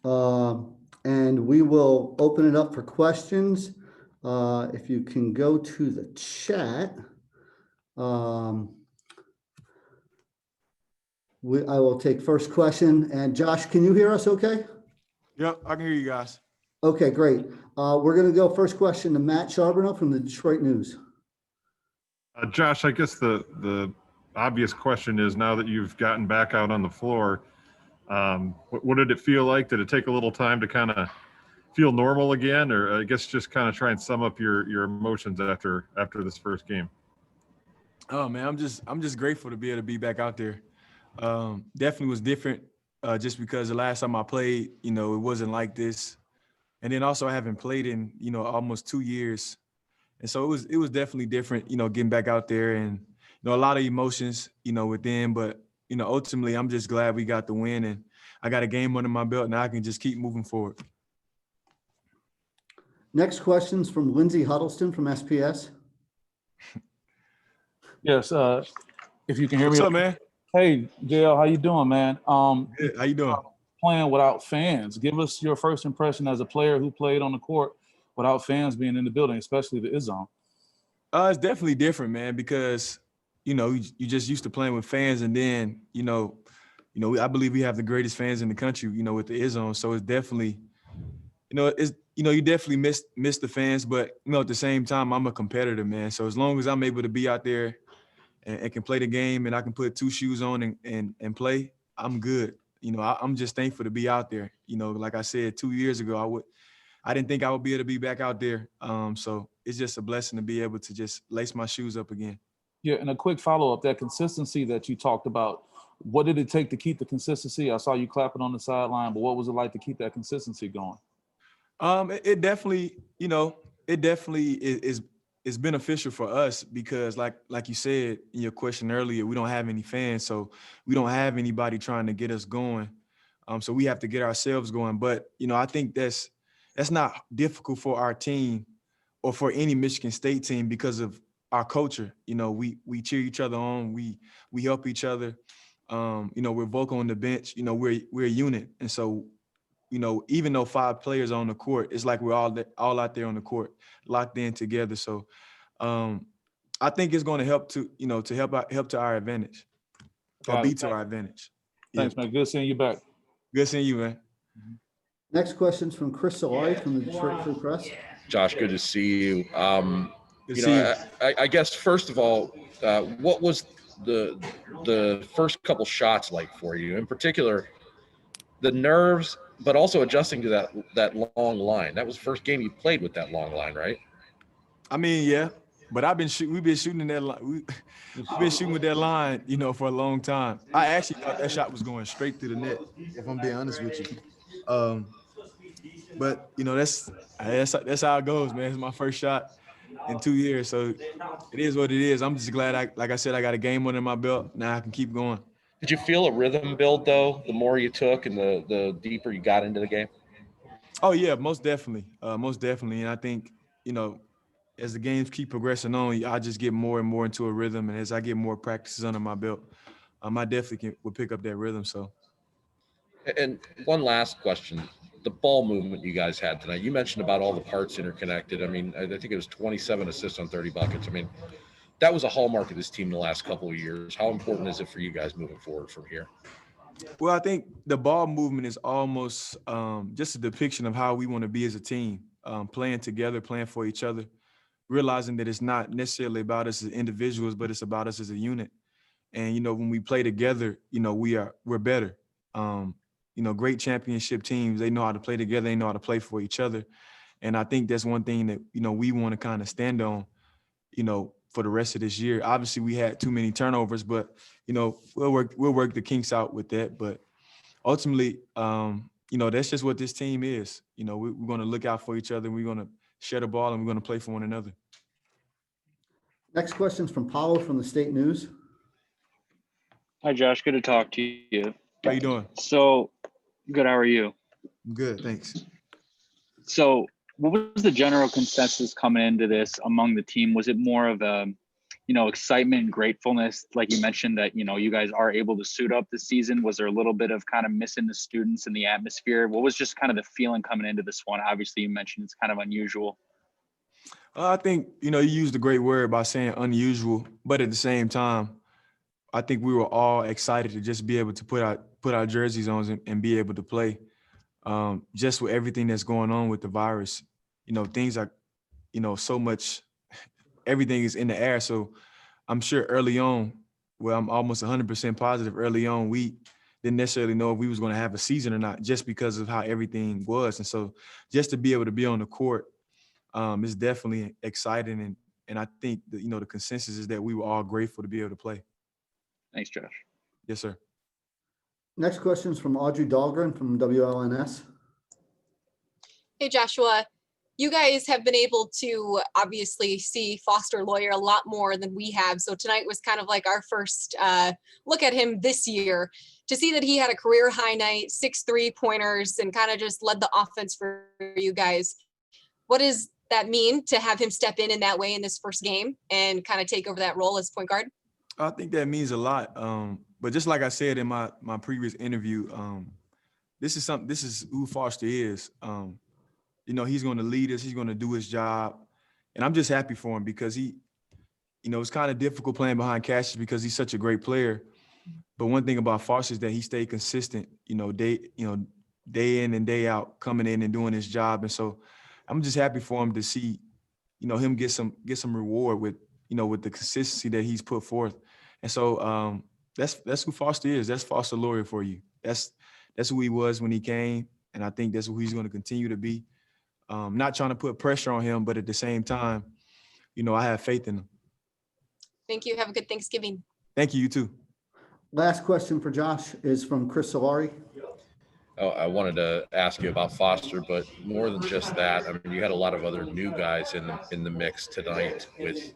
And we will open it up for questions. If you can go to the chat. I will take first question. And Josh, can you hear us okay? Yep, I can hear you guys. Okay, great. We're going to go first question to Matt Charbonneau from the Detroit News. Josh, I guess the obvious question is, now that you've gotten back out on the floor, what did it feel like? Did it take a little time to kind of feel normal again, or I guess just kind of try and sum up your emotions after this first game? Oh man, I'm just grateful to be able to be back out there. Definitely was different, just because the last time I played, it wasn't like this, and then also I haven't played in almost 2 years, and so it was definitely different, getting back out there, and a lot of emotions, within, but ultimately I'm just glad we got the win, and I got a game under my belt, now I can just keep moving forward. Next question's from Lindsey Huddleston from SPS. Yes, if you can hear me. What's up, man? Hey, JL, how you doing, man? Good. How you doing? Playing without fans. Give us your first impression as a player who played on the court without fans being in the building, especially the Izzo. It's definitely different, man, because you just used to playing with fans, and then I believe we have the greatest fans in the country, with the Izzo. So it's definitely, you definitely miss the fans, but at the same time, I'm a competitor, man. So as long as I'm able to be out there and can play the game, and I can put 2 shoes on and play, I'm good. I'm just thankful to be out there. Like I said, 2 years ago, I didn't think I would be able to be back out there. So it's just a blessing to be able to just lace my shoes up again. Yeah, and a quick follow-up, that consistency that you talked about, what did it take to keep the consistency? I saw you clapping on the sideline, but what was it like to keep that consistency going? It definitely, it definitely is beneficial for us, because like you said in your question earlier, we don't have any fans, so we don't have anybody trying to get us going. So we have to get ourselves going. But I think that's not difficult for our team or for any Michigan State team, because of our culture. We cheer each other on, we help each other. We're vocal on the bench. We're a unit, and so even though 5 players are on the court, it's like we're all out there on the court, locked in together. So I think it's going to help to help to our advantage, or be to our advantage. Thanks, man. Good seeing you back. Good seeing you, man. Next question's from Chris Solari from the Detroit Free Press. Josh, good to see you. Good to see you. I guess first of all, what was the first couple shots like for you? In particular, the nerves, but also adjusting to that long line. That was the first game you played with that long line, right? I mean, yeah, but we've been shooting in that line. We've been shooting with that line, for a long time. I actually thought that shot was going straight through the net, if I'm being honest with you. But that's how it goes, man. It's my first shot in 2 years, so it is what it is. I'm just glad, like I said, I got a game under my belt. Now I can keep going. Did you feel a rhythm build, though, the more you took and the deeper you got into the game? Oh, yeah, most definitely. And I think, as the games keep progressing on, I just get more and more into a rhythm. And as I get more practices under my belt, I definitely will pick up that rhythm. So. And one last question. The ball movement you guys had tonight, you mentioned about all the parts interconnected. I mean, I think it was 27 assists on 30 buckets. I mean, that was a hallmark of this team the last couple of years. How important is it for you guys moving forward from here? Well, I think the ball movement is almost just a depiction of how we want to be as a team, playing together, playing for each other, realizing that it's not necessarily about us as individuals, but it's about us as a unit. And, when we play together, we're better. Great championship teams, they know how to play together, they know how to play for each other. And I think that's one thing that, we want to kind of stand on, for the rest of this year. Obviously, we had too many turnovers, but, we'll work the kinks out with that. But ultimately, that's just what this team is. We're going to look out for each other, and we're going to share the ball, and we're going to play for one another. Next question's from Paulo from the State News. Hi, Josh. Good to talk to you. How you doing? So, good. How are you? I'm good, thanks. So, what was the general consensus coming into this among the team? Was it more of a, excitement and gratefulness, like you mentioned, that, you guys are able to suit up this season? Was there a little bit of kind of missing the students and the atmosphere? What was just kind of the feeling coming into this one? Obviously, you mentioned it's kind of unusual. I think, you used a great word by saying unusual, but at the same time, I think we were all excited to just be able to put our jerseys on and be able to play. Just with everything that's going on with the virus, things are, so much, everything is in the air. So I'm sure early on, well, I'm almost 100% positive early on, we didn't necessarily know if we was going to have a season or not, just because of how everything was. And so just to be able to be on the court is definitely exciting. And I think that, the consensus is that we were all grateful to be able to play. Thanks, Josh. Yes, sir. Next question is from Audrey Dahlgren from WLNS. Hey, Joshua. You guys have been able to obviously see Foster Loyer a lot more than we have. So tonight was kind of like our first look at him this year. To see that he had a career high night, 6 3-pointers, and kind of just led the offense for you guys. What does that mean to have him step in that way in this first game and kind of take over that role as point guard? I think that means a lot. But just like I said in my previous interview, this is who Foster is. He's going to lead us. He's going to do his job. And I'm just happy for him because it's kind of difficult playing behind Cassius because he's such a great player. But one thing about Foster is that he stayed consistent, day in and day out, coming in and doing his job. And so I'm just happy for him to see, him get some reward with the consistency that he's put forth. And so that's who Foster is. That's Foster Loyer for you. That's who he was when he came. And I think that's who he's going to continue to be. Not trying to put pressure on him, but at the same time, I have faith in him. Thank you. Have a good Thanksgiving. Thank you. You too. Last question for Josh is from Chris Solari. Oh, I wanted to ask you about Foster, but more than just that, I mean, you had a lot of other new guys in the mix tonight with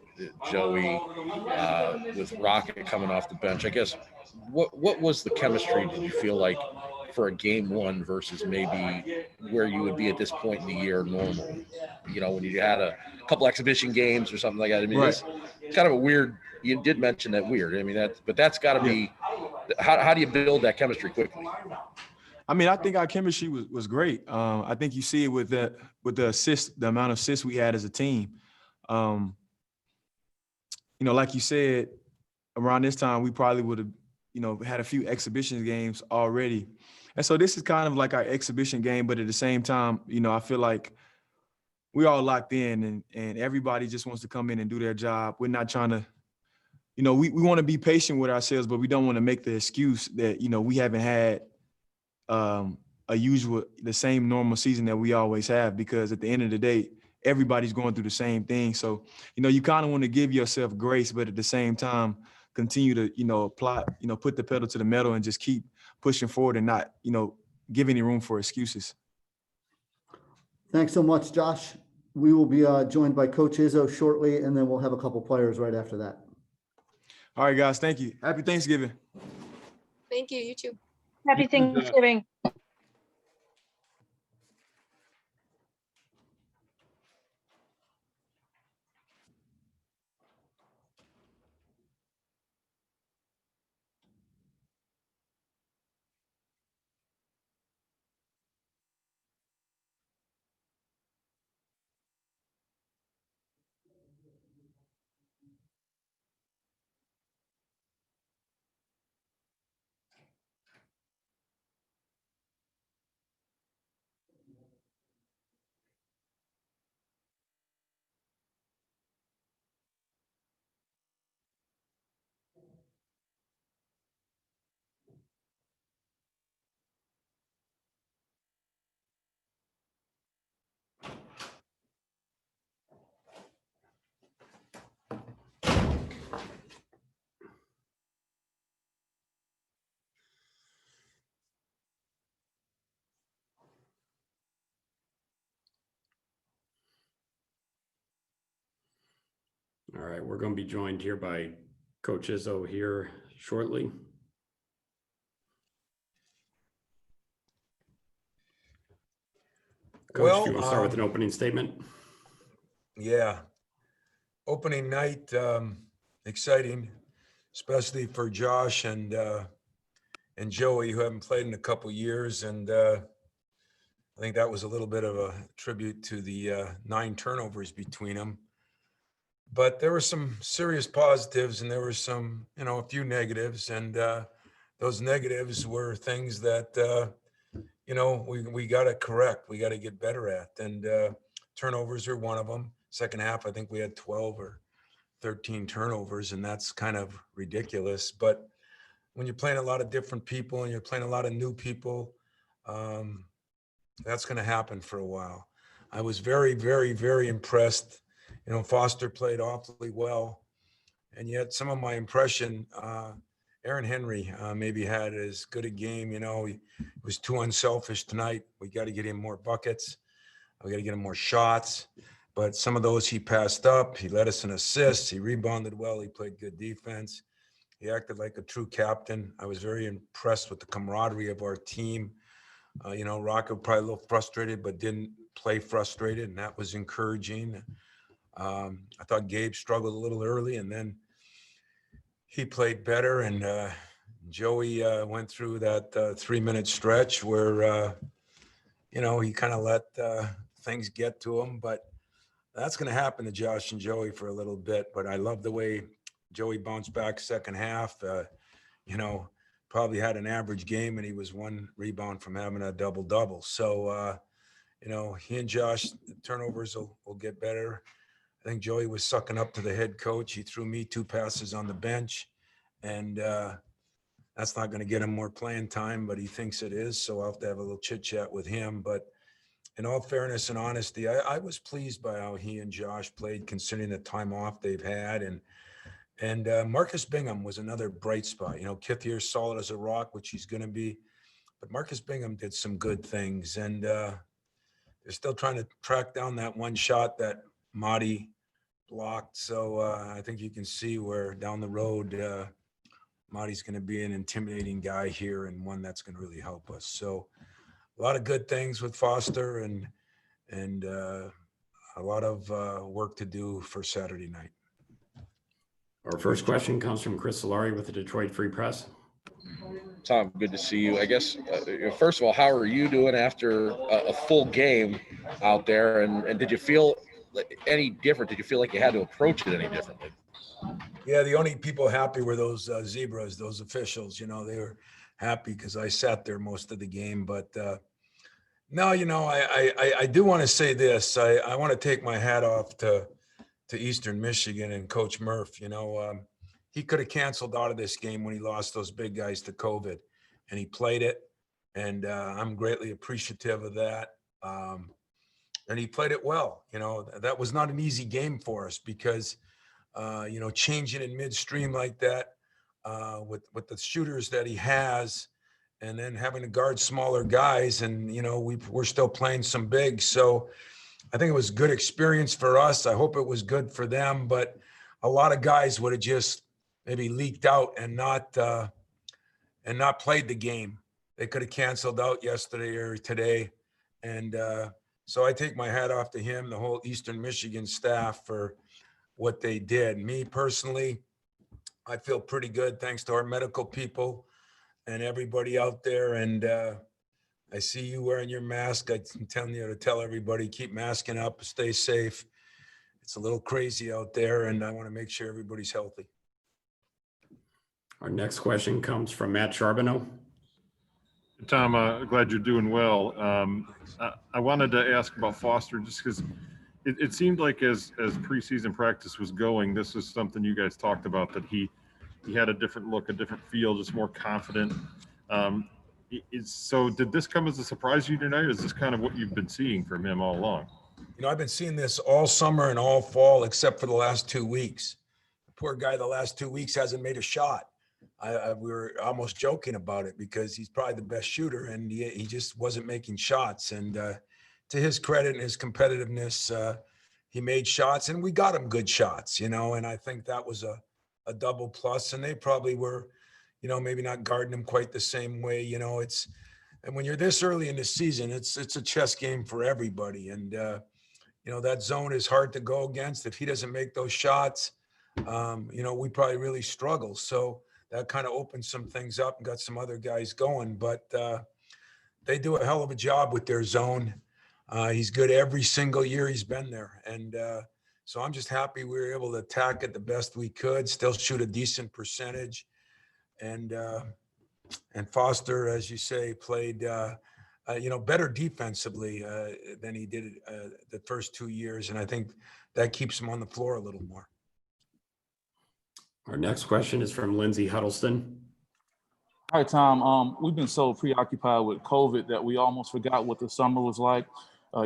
Joey, with Rocket coming off the bench. I guess what was the chemistry? Did you feel like for a game one versus maybe where you would be at this point in the year normal? When you had a couple exhibition games or something like that. I mean, right. It's kind of a weird. You did mention that weird. I mean, that's got to be. How do you build that chemistry quickly? I mean, I think our chemistry was great. I think you see it with the assists, the amount of assists we had as a team. Like you said, around this time we probably would have, had a few exhibition games already, and so this is kind of like our exhibition game. But at the same time, I feel like we're all locked in, and everybody just wants to come in and do their job. We're not trying to, we want to be patient with ourselves, but we don't want to make the excuse that we haven't had the same normal season that we always have, because at the end of the day, everybody's going through the same thing. So, you kind of want to give yourself grace, but at the same time, continue to, apply, put the pedal to the metal and just keep pushing forward and not, give any room for excuses. Thanks so much, Josh. We will be joined by Coach Izzo shortly, and then we'll have a couple players right after that. All right, guys. Thank you. Happy Thanksgiving. Thank you. You too. Happy Thanksgiving. All right, we're going to be joined here by Coach Izzo here shortly. Coach, do you want to start with an opening statement? Yeah. Opening night, exciting, especially for Josh and Joey, who haven't played in a couple years. And I think that was a little bit of a tribute to the 9 turnovers between them. But there were some serious positives and there were some, a few negatives. And those negatives were things that, we got to correct. We got to get better at. And turnovers are one of them. Second half, I think we had 12 or 13 turnovers, and that's kind of ridiculous. But when you're playing a lot of different people and you're playing a lot of new people, that's going to happen for a while. I was very, very, very impressed. Foster played awfully well. And yet some of my impression, Aaron Henry maybe had as good a game. He was too unselfish tonight. We got to get him more buckets. We got to get him more shots. But some of those he passed up. He led us in assists. He rebounded well. He played good defense. He acted like a true captain. I was very impressed with the camaraderie of our team. Rocco probably a little frustrated, but didn't play frustrated, and that was encouraging. I thought Gabe struggled a little early, and then he played better. And Joey went through that 3-minute stretch where, he kind of let things get to him. But that's going to happen to Josh and Joey for a little bit. But I love the way Joey bounced back second half. Probably had an average game, and he was 1 rebound from having a double-double. So, he and Josh, turnovers will get better. I think Joey was sucking up to the head coach. He threw me 2 passes on the bench, and that's not going to get him more playing time, but he thinks it is. So I'll have to have a little chit-chat with him. But in all fairness and honesty, I was pleased by how he and Josh played, considering the time off they've had. And Marcus Bingham was another bright spot. Kithier's solid as a rock, which he's going to be. But Marcus Bingham did some good things. And they're still trying to track down that one shot that Marty blocked. So I think you can see where down the road, Marty's going to be an intimidating guy here and one that's going to really help us. So a lot of good things with Foster and a lot of work to do for Saturday night. Our first question comes from Chris Solari with the Detroit Free Press. Tom, good to see you. I guess, first of all, how are you doing after a full game out there? And did you feel any different? Did you feel like you had to approach it any differently? Yeah, the only people happy were those zebras, those officials. They were happy because I sat there most of the game. But no, I do want to say this. I want to take my hat off to Eastern Michigan and Coach Murph. He could have canceled out of this game when he lost those big guys to COVID, and he played it. And I'm greatly appreciative of that. And he played it well. That was not an easy game for us because, changing in midstream like that with the shooters that he has, and then having to guard smaller guys, and we're still playing some bigs. So I think it was a good experience for us. I hope it was good for them, but a lot of guys would have just maybe leaked out and not played the game. They could have canceled out yesterday or today. And so I take my hat off to him, the whole Eastern Michigan staff, for what they did. Me personally, I feel pretty good thanks to our medical people and everybody out there. And I see you wearing your mask. I'm telling you to tell everybody, keep masking up, stay safe. It's a little crazy out there, and I want to make sure everybody's healthy. Our next question comes from Matt Charbonneau. Tom, glad you're doing well. I wanted to ask about Foster just because it seemed like as preseason practice was going, this was something you guys talked about, that he had a different look, a different feel, just more confident. So did this come as a surprise to you tonight? Or is this kind of what you've been seeing from him all along? I've been seeing this all summer and all fall, except for the last 2 weeks. The poor guy, the last 2 weeks hasn't made a shot. We were almost joking about it because he's probably the best shooter, and he just wasn't making shots. And to his credit and his competitiveness, he made shots, and we got him good shots, and I think that was a double plus. And they probably were, maybe not guarding him quite the same way. And when you're this early in the season, it's a chess game for everybody. And that zone is hard to go against. If he doesn't make those shots, we probably really struggle. So that kind of opened some things up and got some other guys going. But they do a hell of a job with their zone. He's good every single year he's been there. And so I'm just happy we were able to attack it the best we could, still shoot a decent percentage. And Foster, as you say, played better defensively than he did the first 2 years. And I think that keeps him on the floor a little more. Our next question is from Lindsay Huddleston. Hi, Tom. We've been so preoccupied with COVID that we almost forgot what the summer was like.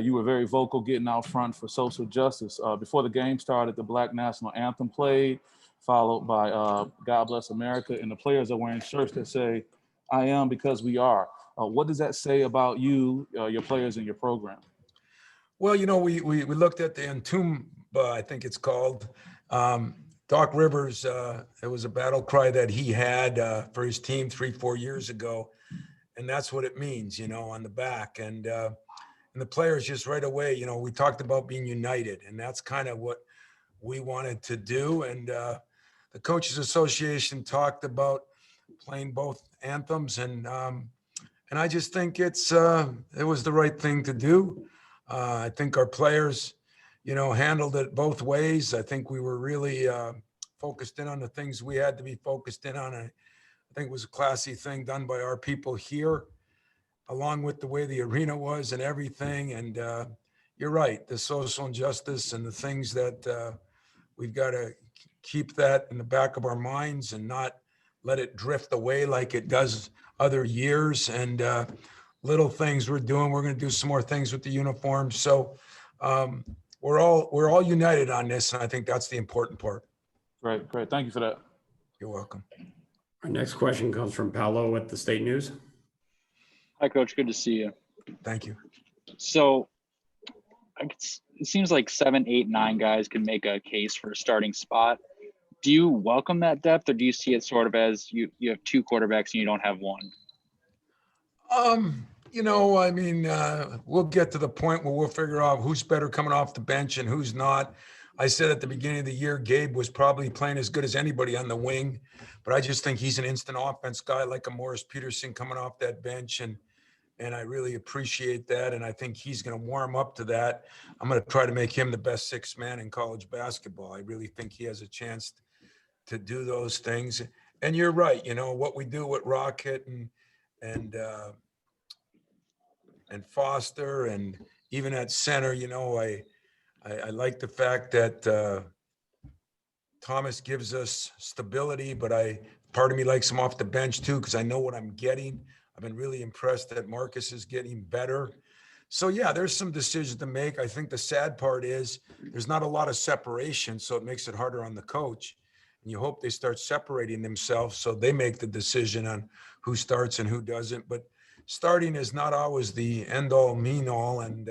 You were very vocal getting out front for social justice. Before the game started, the Black National Anthem played, followed by God Bless America, and the players are wearing shirts that say, I am because we are. What does that say about you, your players, and your program? Well, we looked at the Entomb, I think it's called. Doc Rivers, it was a battle cry that he had for his team 3-4 years ago. And that's what it means, on the back. And the players just right away, we talked about being united. And that's kind of what we wanted to do. And the Coaches Association talked about playing both anthems. And I just think it was the right thing to do. I think our players, handled it both ways. I think we were really focused in on the things we had to be focused in on. I think it was a classy thing done by our people here, along with the way the arena was and everything. And you're right, the social injustice and the things that we've got to keep that in the back of our minds and not let it drift away like it does other years. And little things we're doing. We're going to do some more things with the uniforms. So we're all united on this, and I think that's the important part. Great. Thank you for that. You're welcome. Our next question comes from Paolo at the State News. Hi, Coach. Good to see you. Thank you. So it seems like 7, 8, 9 guys can make a case for a starting spot. Do you welcome that depth, or do you see it sort of as you have 2 quarterbacks and you don't have one? We'll get to the point where we'll figure out who's better coming off the bench and who's not. I said at the beginning of the year, Gabe was probably playing as good as anybody on the wing, but I just think he's an instant offense guy like a Morris Peterson coming off that bench. And I really appreciate that. And I think he's going to warm up to that. I'm going to try to make him the best 6th man in college basketball. I really think he has a chance to do those things. And you're right. What we do with Rocket and Foster and even at center, I like the fact that Thomas gives us stability, but part of me likes him off the bench too, because I know what I'm getting. I've been really impressed that Marcus is getting better. So yeah, there's some decisions to make. I think the sad part is there's not a lot of separation, so it makes it harder on the coach. And you hope they start separating themselves so they make the decision on who starts and who doesn't. But starting is not always the end all mean all. And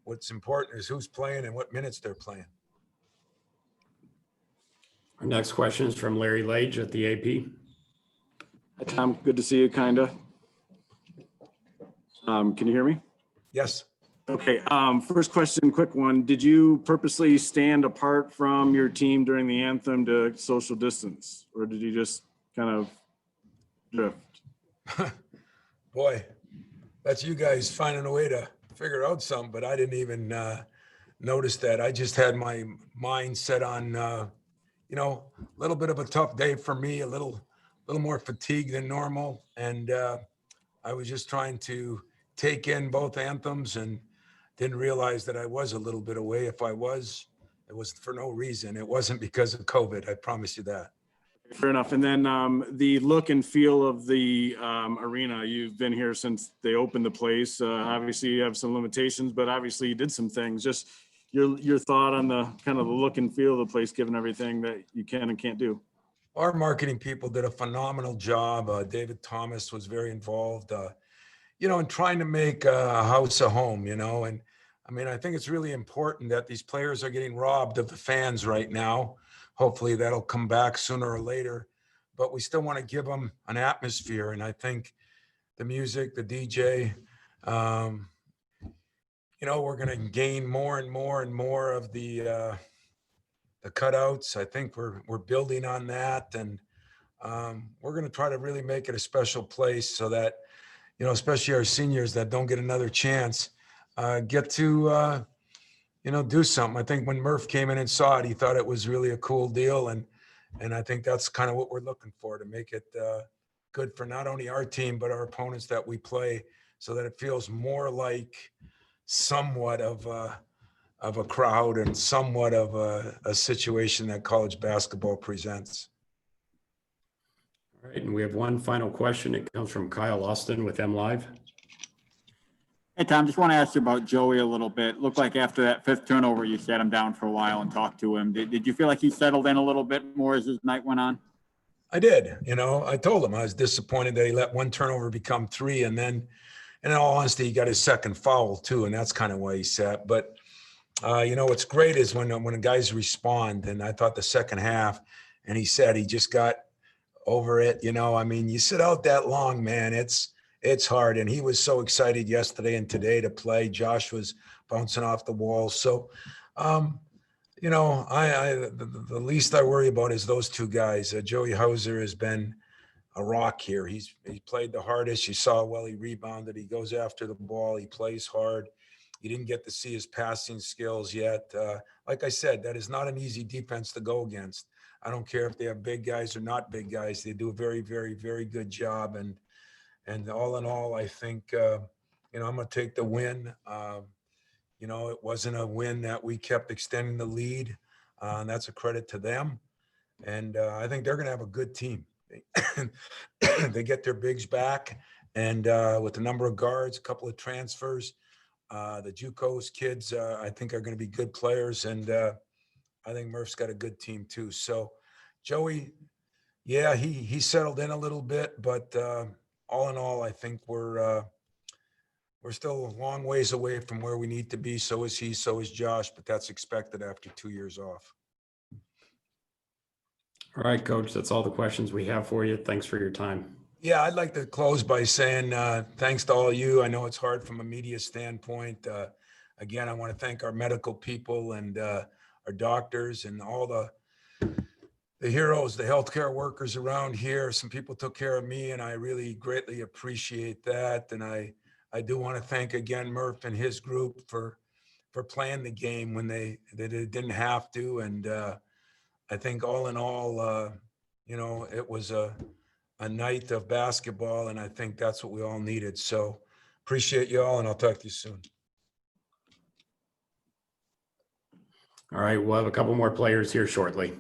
what's important is who's playing and what minutes they're playing. Our next question is from Larry Lage at the AP. Hi, Tom. Good to see you, kinda. Can you hear me? Yes. Okay. First question, quick one. Did you purposely stand apart from your team during the anthem to social distance, or did you just kind of drift? Boy, that's you guys finding a way to figure out something, but I didn't even notice that. I just had my mind set on, a little bit of a tough day for me, a little more fatigued than normal. And I was just trying to take in both anthems and didn't realize that I was a little bit away. If I was, it was for no reason. It wasn't because of COVID. I promise you that. Fair enough. And then the look and feel of the arena, you've been here since they opened the place. Obviously you have some limitations, but obviously you did some things. Just your thought on the kind of the look and feel of the place, given everything that you can and can't do. Our marketing people did a phenomenal job. David Thomas was very involved, in trying to make a house a home, and I think it's really important that these players are getting robbed of the fans right now. Hopefully that'll come back sooner or later, but we still want to give them an atmosphere. And I think the music, the DJ, we're going to gain more and more and more of the the cutouts. I think we're building on that, and we're going to try to really make it a special place so that, you know, especially our seniors that don't get another chance, get to, you know, do something. I think when Murph came in and saw it, he thought it was really a cool deal. And I think that's kind of what we're looking for, to make it good for not only our team, but our opponents that we play, so that it feels more like somewhat of a crowd and somewhat of a situation that college basketball presents. All right, and we have one final question. It comes from Kyle Austin with MLive. Hey, Tom, just want to ask you about Joey a little bit. Looked like after that 5th turnover, you sat him down for a while and talked to him. Did you feel like he settled in a little bit more as his night went on? I did. You know, I told him I was disappointed that he let one turnover become 3. And then, in all honesty, he got his second foul too. And that's kind of why he sat. But, you know, what's great is when guys respond. And I thought the second half, and he said he just got over it. You know, I mean, you sit out that long, man, it's hard. And he was so excited yesterday and today to play. Josh was bouncing off the wall. So, you know, the least I worry about is those 2 guys. Joey Hauser has been a rock here. He played the hardest. You saw well he rebounded. He goes after the ball. He plays hard. You didn't get to see his passing skills yet. Like I said, that is not an easy defense to go against. I don't care if they have big guys or not big guys. They do a very, very, very good job. And all in all, I think, you know, I'm going to take the win. You know, it wasn't a win that we kept extending the lead. And that's a credit to them. And I think they're going to have a good team. They get their bigs back. And with the number of guards, a couple of transfers, the JUCOs kids, I think are going to be good players. And I think Murph's got a good team too. So Joey, yeah, he settled in a little bit, but all in all, I think we're still a long ways away from where we need to be. So is he, so is Josh, but that's expected after 2 years off. All right, Coach, that's all the questions we have for you. Thanks for your time. Yeah, I'd like to close by saying thanks to all of you. I know it's hard from a media standpoint. Again, I want to thank our medical people and our doctors and all the heroes, the healthcare workers around here. Some people took care of me, and I really greatly appreciate that. And I do want to thank again Murph and his group for playing the game when they didn't have to. And I think all in all, you know, it was a night of basketball, and I think that's what we all needed. So appreciate you all, and I'll talk to you soon. All right, we'll have a couple more players here shortly.